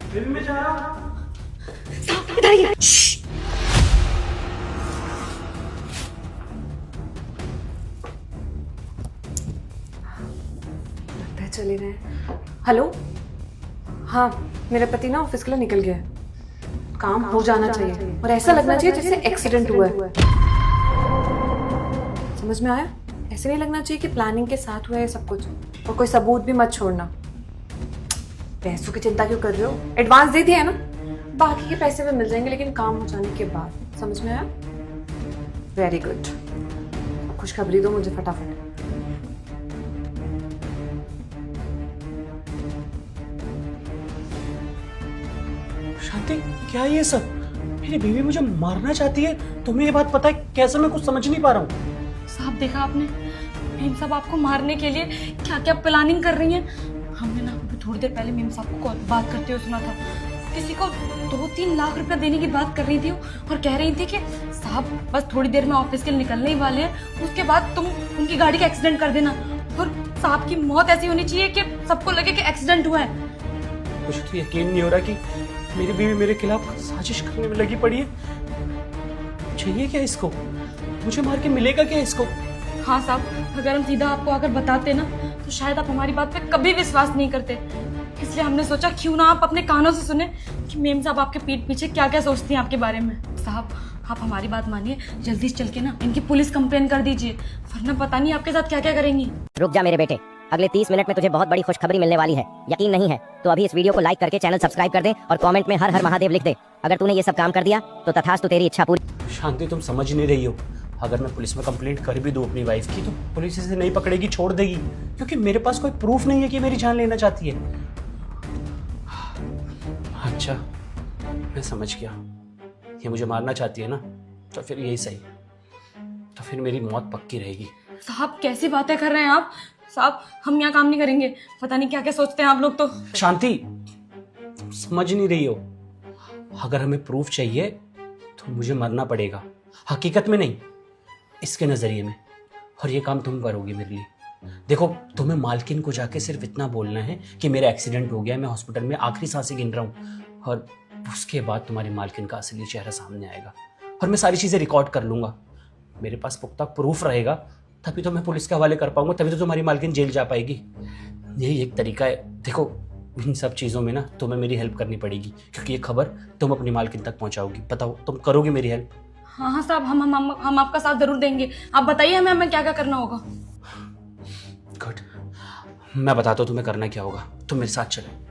Baby मैं जा रहा हूँ। साहब इधर आइए। लगता है चले गए। हेलो, हाँ मेरा पति ना ऑफिस के लिए निकल गया है। काम हो जाना चाहिए और ऐसा लगना चाहिए जैसे एक्सीडेंट हुआ है। समझ में आया? ऐसे नहीं लगना चाहिए कि प्लानिंग के साथ हुआ है सब कुछ। और कोई सबूत भी मत छोड़ना। पैसों की चिंता क्यों कर रहे हो? एडवांस दे दिया है ना, बाकी के पैसे भी मिल जाएंगे लेकिन काम हो जाने के बाद। समझ में आया? Very good. खुशखबरी दो मुझे फटाफट। शांति, क्या है ये सब? मेरी बीवी मुझे मारना चाहती है। तुम्हें ये बात पता है? कैसे? मैं कुछ समझ नहीं पा रहा हूँ। साहब देखा आपने, मेम साहब आपको मारने के लिए क्या क्या प्लानिंग कर रही हैं। हमने ना अभी थोड़ी देर पहले मेम साहब को बात करते हुए सुना था। किसी को 2-3 लाख रुपया देने की बात कर रही थी और कह रही थी कि साहब बस थोड़ी देर में ऑफिस के लिए निकलने ही वाले हैं, उसके बाद तुम उनकी गाड़ी का एक्सीडेंट कर देना और साहब की मौत ऐसी होनी चाहिए कि सबको लगे कि एक्सीडेंट हुआ है। मुझे तो यकीन नहीं हो रहा कि मेरी बीवी मेरे खिलाफ साजिश करने में लगी पड़ी है। चाहिए क्या इसको? मुझे मार के मिलेगा क्या इसको? हाँ साहब, अगर हम सीधा आपको आकर बताते ना तो शायद आप हमारी बात पे कभी विश्वास नहीं करते। इसलिए हमने सोचा क्यों ना आप अपने कानों से सुने कि मेम साहब आपके पीठ पीछे क्या क्या सोचती हैं आपके बारे में। साहब आप हमारी बात मानिए, जल्दी से चल के ना इनकी पुलिस कंप्लेन कर दीजिए, वरना पता नहीं आपके साथ क्या क्या करेंगी। रुक जा मेरे बेटे, अगले 30 मिनट में तुझे बहुत बड़ी खुशखबरी मिलने वाली है। यकीन नहीं है तो अभी इस वीडियो को लाइक करके चैनल सब्सक्राइब कर दे और कमेंट में हर हर महादेव लिख दे। अगर तूने ये सब काम कर दिया तो तथास्तु तेरी इच्छा पूरी। शांति, तुम समझ नहीं रही हो। अगर मैं पुलिस में कंप्लेंट कर भी दूं अपनी वाइफ की तो पुलिस इसे नहीं पकड़ेगी, छोड़ देगी, क्योंकि मेरे पास कोई प्रूफ नहीं है कि मेरी जान लेना चाहती है। अच्छा, मैं समझ गया। ये मुझे मारना चाहती है ना, तो फिर यही सही, तो फिर मेरी मौत पक्की रहेगी। साहब कैसी बातें कर रहे हैं आप? साहब हम यहाँ काम नहीं करेंगे, पता नहीं क्या क्या सोचते हैं आप लोग। तो शांति, तुम समझ नहीं रही हो। अगर हमें प्रूफ चाहिए तो मुझे मरना पड़ेगा, हकीकत में नहीं, इसके नजरिए में। और ये काम तुम करोगी मेरे लिए। देखो, तुम्हें मालकिन को जाके सिर्फ इतना बोलना है कि मेरा एक्सीडेंट हो गया, मैं हॉस्पिटल में आखिरी सांसें गिन रहा हूँ, और उसके बाद तुम्हारी मालकिन का असली चेहरा सामने आएगा और मैं सारी चीजें रिकॉर्ड कर लूंगा। मेरे पास पुख्ता प्रूफ रहेगा, तभी तो मैं पुलिस के हवाले कर पाऊंगा, तभी तो तुम्हारी मालकिन जेल जा पाएगी। यही एक तरीका है। देखो, इन सब चीज़ों में ना तुम्हें मेरी हेल्प करनी पड़ेगी, क्योंकि ये खबर तुम अपनी मालकिन तक पहुंचाओगी। बताओ, तुम करोगी मेरी हेल्प? हाँ हाँ साहब, हम आपका साथ जरूर देंगे। आप बताइए हमें क्या क्या करना होगा। गुड, मैं बताता हूँ तुम्हें करना क्या होगा। तुम मेरे साथ चलो।